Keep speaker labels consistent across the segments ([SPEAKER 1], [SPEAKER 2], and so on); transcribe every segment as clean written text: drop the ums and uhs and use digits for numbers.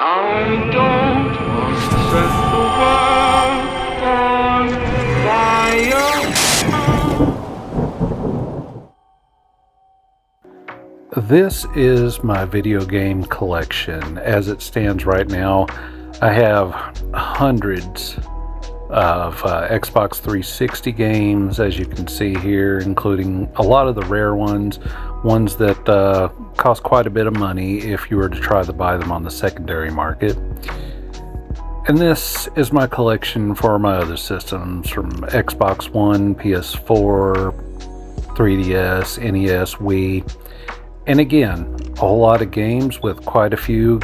[SPEAKER 1] I don't want to set the world on fire. This is my video game collection. As it stands right now, I have hundreds of Xbox 360 games, as you can see here, including a lot of the rare ones that cost quite a bit of money if you were to try to buy them on the secondary market. And this is my collection for my other systems, from Xbox One, PS4, 3DS, NES, Wii, and again, a whole lot of games with quite a few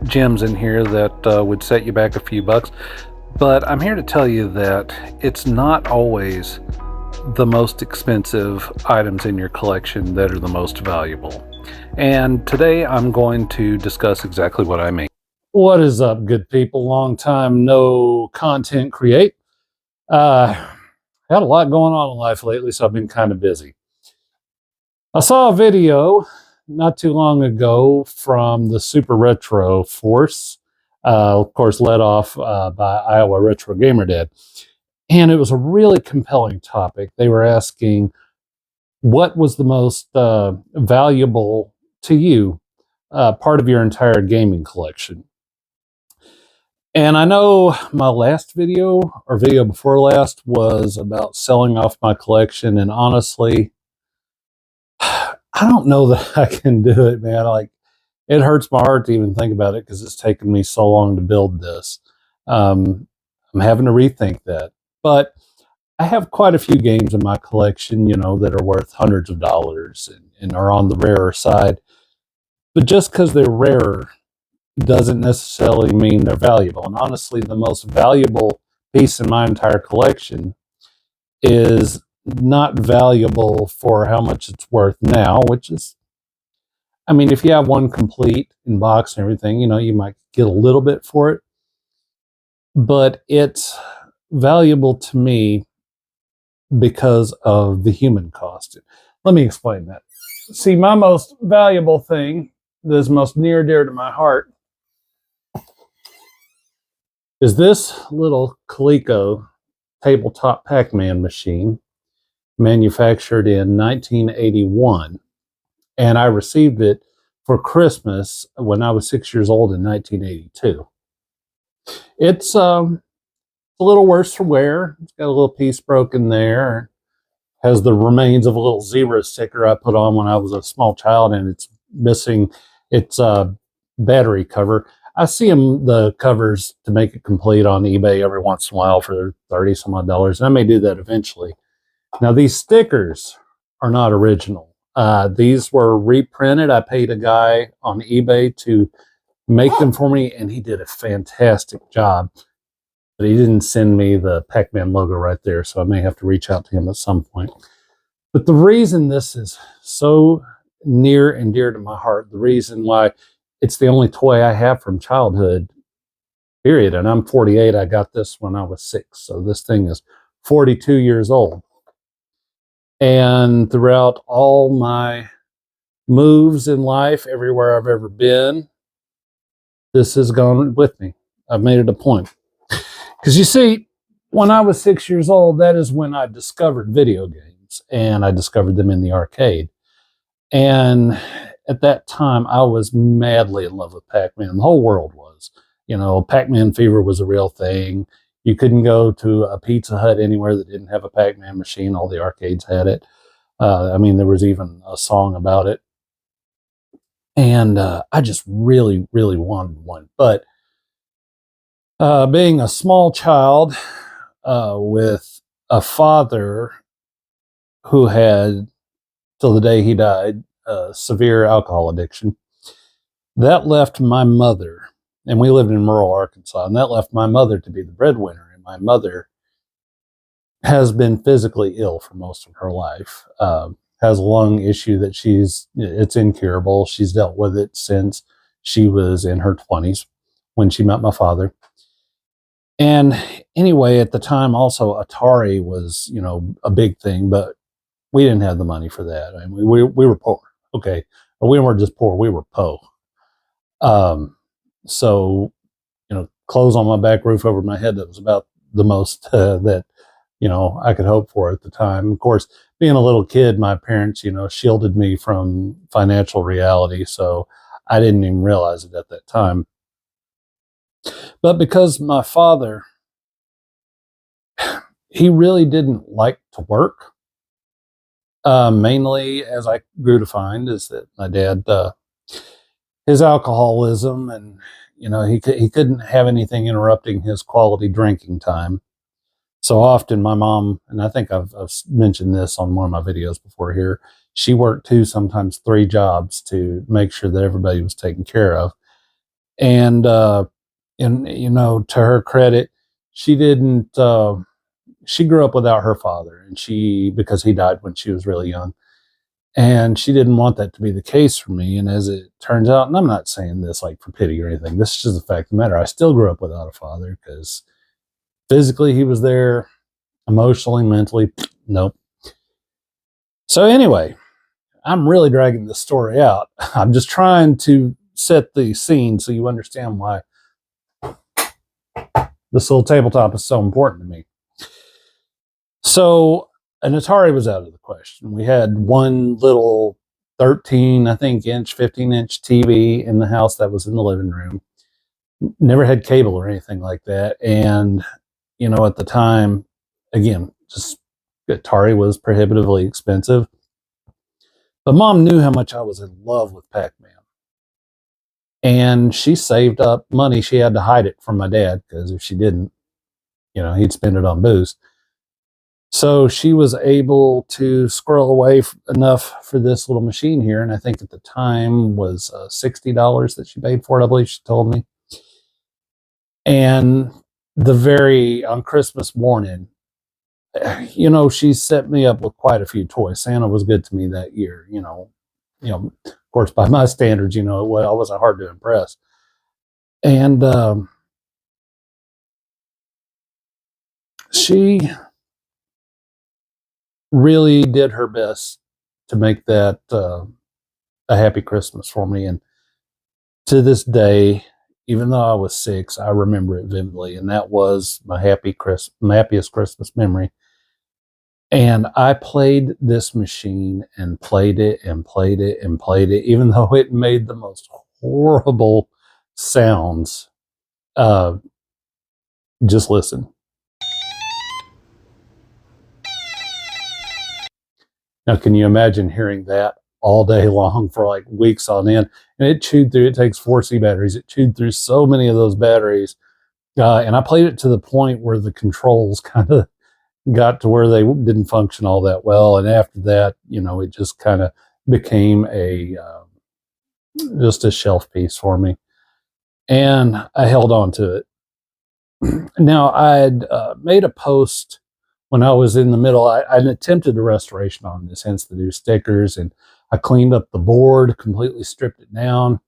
[SPEAKER 1] gems in here that would set you back a few bucks. But I'm here to tell you that it's not always the most expensive items in your collection that are the most valuable. And today I'm going to discuss exactly what I mean. What is up, good people? Long time no content create. Had a lot going on in life lately, so I've been kind of busy. I saw a video not too long ago from the Super Retro Force, of course, led off by Iowa Retro Gamer Dad. And it was a really compelling topic. They were asking, what was the most valuable to you part of your entire gaming collection? And I know my last video, or video before last, was about selling off my collection. And honestly, I don't know that I can do it, man. It hurts my heart to even think about it because it's taken me so long to build this. I'm having to rethink that. But I have quite a few games in my collection, that are worth hundreds of dollars and are on the rarer side. But just because they're rarer doesn't necessarily mean they're valuable. And honestly, the most valuable piece in my entire collection is not valuable for how much it's worth now, which is, if you have one complete in box and everything, you might get a little bit for it. But it's valuable to me because of the human cost. Let me explain that. See, my most valuable thing that is most near and dear to my heart is this little Coleco tabletop Pac-Man machine, manufactured in 1981. And I received it for Christmas when I was 6 years old in 1982. It's a little worse for wear. It's got a little piece broken there. Has the remains of a little zebra sticker I put on when I was a small child, and it's missing its battery cover. I see the covers to make it complete on eBay every once in a while for $30 some odd, and I may do that eventually. Now, these stickers are not original. These were reprinted. I paid a guy on eBay to make them for me, and he did a fantastic job. But he didn't send me the Pac-Man logo right there, so I may have to reach out to him at some point. But the reason this is so near and dear to my heart, the reason why it's the only toy I have from childhood, period, and I'm 48, I got this when I was 6, so this thing is 42 years old. And throughout all my moves in life, everywhere I've ever been, this has gone with me. I've made it a point. Because you see, when I was 6 years old, that is when I discovered video games, and I discovered them in the arcade. And at that time, I was madly in love with Pac-Man. The whole world was. Pac-Man fever was a real thing. You couldn't go to a Pizza Hut anywhere that didn't have a Pac-Man machine. All the arcades had it. There was even a song about it. And I just really, really wanted one. But being a small child with a father who had, till the day he died, severe alcohol addiction, that left my mother, and we lived in rural Arkansas, and that left my mother to be the breadwinner. And my mother has been physically ill for most of her life, has a lung issue that it's incurable. She's dealt with it since she was in her 20s when she met my father. And anyway, at the time also, Atari was, a big thing, but we didn't have the money for that. We were poor. Okay. But we weren't just poor, we were po. So, clothes on my back, roof over my head, that was about the most that, I could hope for at the time. Of course, being a little kid, my parents, shielded me from financial reality. So I didn't even realize it at that time. But because my father, he really didn't like to work, mainly as I grew to find, is that my dad, his alcoholism, and he couldn't have anything interrupting his quality drinking time. So often my mom, and I think I've mentioned this on one of my videos before here, she worked 2, sometimes 3 jobs to make sure that everybody was taken care of. And to her credit, she didn't she grew up without her father, and because he died when she was really young, and she didn't want that to be the case for me. And as it turns out, and I'm not saying this like for pity or anything, this is just the fact of the matter, I still grew up without a father, because physically he was there, emotionally, mentally, nope. So anyway, I'm really dragging this story out. I'm just trying to set the scene so you understand why this little tabletop is so important to me. So an Atari was out of the question. We had one little 13, I think, 15-inch TV in the house that was in the living room. Never had cable or anything like that. And, at the time, again, just Atari was prohibitively expensive. But Mom knew how much I was in love with Pac-Man. And she saved up money. She had to hide it from my dad, because if she didn't, he'd spend it on booze. So she was able to squirrel away enough for this little machine here. And I think at the time was $60 that she paid for it, I believe she told me. And on Christmas morning, she set me up with quite a few toys. Santa was good to me that year, of course, by my standards, I wasn't hard to impress. And she really did her best to make that a happy Christmas for me. And to this day, even though I was 6, I remember it vividly. And that was my happiest Christmas memory. And I played this machine and played it and played it and played it, even though it made the most horrible sounds. Just listen. Now, can you imagine hearing that all day long for like weeks on end? And it takes 4C batteries. It chewed through so many of those batteries. And I played it to the point where the controls kind of got to where they didn't function all that well. And after that, it just kind of became just a shelf piece for me. And I held on to it. Now, I had made a post when I was in the middle. I attempted a restoration on this, hence the new stickers. And I cleaned up the board, completely stripped it down.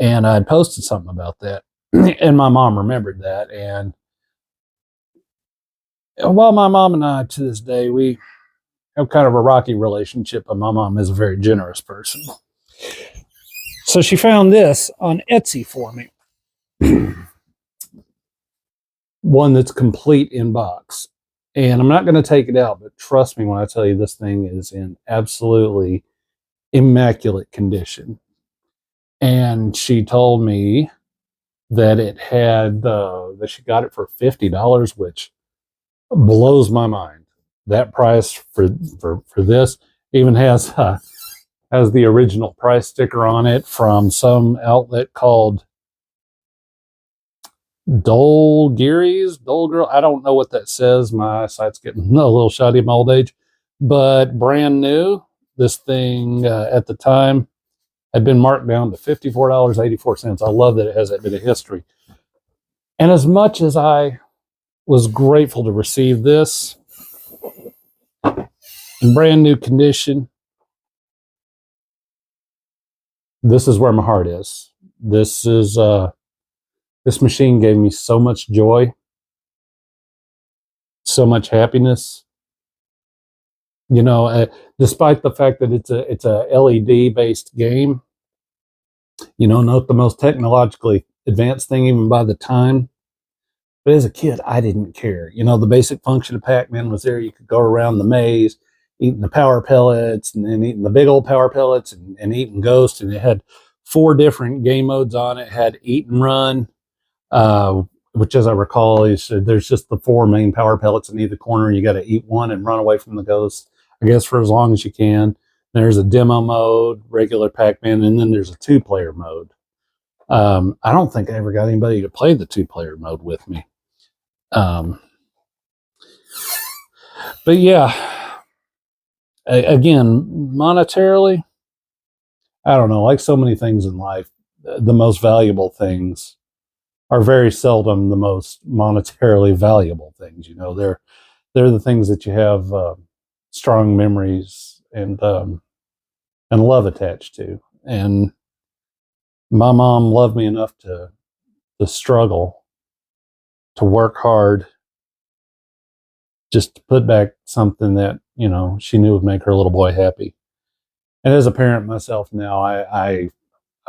[SPEAKER 1] And I had posted something about that. And my mom remembered that. And while my mom and I, to this day, we have kind of a rocky relationship, but my mom is a very generous person. So she found this on Etsy for me. One that's complete in box. And I'm not going to take it out, but trust me when I tell you this thing is in absolutely immaculate condition. And she told me that it had, that she got it for $50, which blows my mind. That price for this even has the original price sticker on it from some outlet called Dole Girl. I don't know what that says. My eyesight's getting a little shoddy in my old age, but brand new. This thing at the time had been marked down to $54.84. I love that it has that bit of history. And as much as I was grateful to receive this in brand new condition, this is where my heart is. This machine gave me so much joy, so much happiness. Despite the fact that it's a LED based game, not the most technologically advanced thing even by the time. But as a kid, I didn't care. You know, the basic function of Pac-Man was there. You could go around the maze, eating the power pellets, and then eating the big old power pellets, and eating Ghost. And it had 4 different game modes on it. It had Eat and Run, which, as I recall, is there's just the 4 main power pellets in either corner. You got to eat one and run away from the ghost, I guess, for as long as you can. There's a demo mode, regular Pac-Man, and then there's a 2-player mode. I don't think I ever got anybody to play the 2-player mode with me. But yeah, again, monetarily, I don't know, like so many things in life, the most valuable things are very seldom the most monetarily valuable things. You know, they're the things that you have strong memories and love attached to. And my mom loved me enough to struggle, to work hard, just to put back something that, you know, she knew would make her little boy happy. And as a parent myself now, I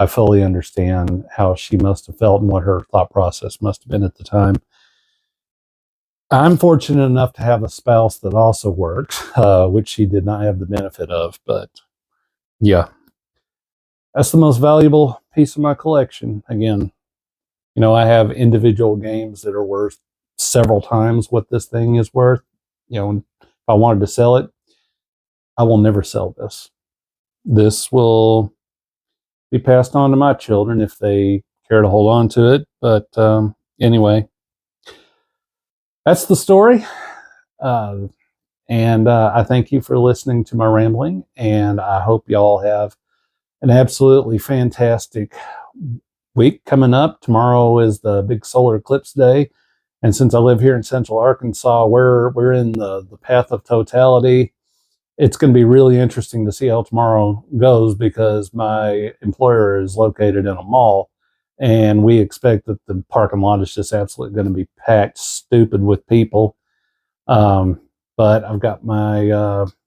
[SPEAKER 1] fully understand how she must have felt and what her thought process must have been at the time. I'm fortunate enough to have a spouse that also works, which she did not have the benefit of. But yeah, that's the most valuable piece of my collection. Again, you know, I have individual games that are worth several times what this thing is worth. You know, if I wanted to sell it, I will never sell this. This will be passed on to my children if they care to hold on to it. But anyway, that's the story. And I thank you for listening to my rambling. And I hope y'all have an absolutely fantastic week coming up. Tomorrow is the big solar eclipse day. And since I live here in central Arkansas, we're in the path of totality. It's going to be really interesting to see how tomorrow goes, because my employer is located in a mall, and we expect that the parking lot is just absolutely going to be packed stupid with people. But I've got my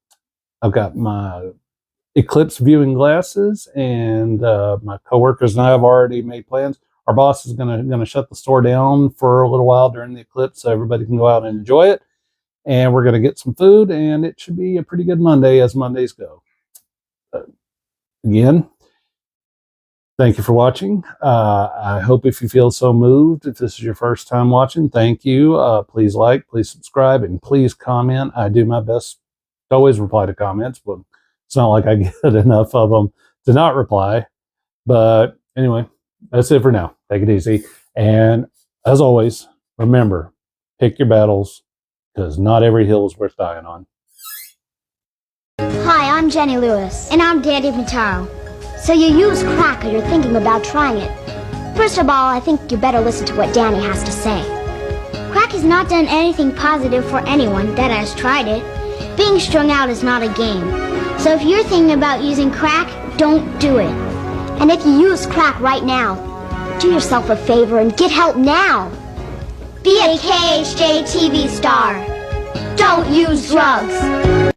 [SPEAKER 1] eclipse viewing glasses, and my coworkers and I have already made plans. Our boss is going to shut the store down for a little while during the eclipse, so everybody can go out and enjoy it. And we're going to get some food, and it should be a pretty good Monday, as Mondays go. Again, thank you for watching. I hope if you feel so moved, if this is your first time watching, thank you. Please like, please subscribe, and please comment. I do my best to always reply to comments, but it's not like I get enough of them to not reply. But anyway, that's it for now. Take it easy. And as always, remember, pick your battles, because not every hill is worth dying on.
[SPEAKER 2] Hi, I'm Jenny Lewis. And I'm Danny Ventaro. So you use crack, or you're thinking about trying it. First of all, I think you better listen to what Danny has to say. Crack has not done anything positive for anyone that has tried it. Being strung out is not a game. So if you're thinking about using crack, don't do it. And if you use crack right now, do yourself a favor and get help now. Be a KHJ TV star. Don't use drugs.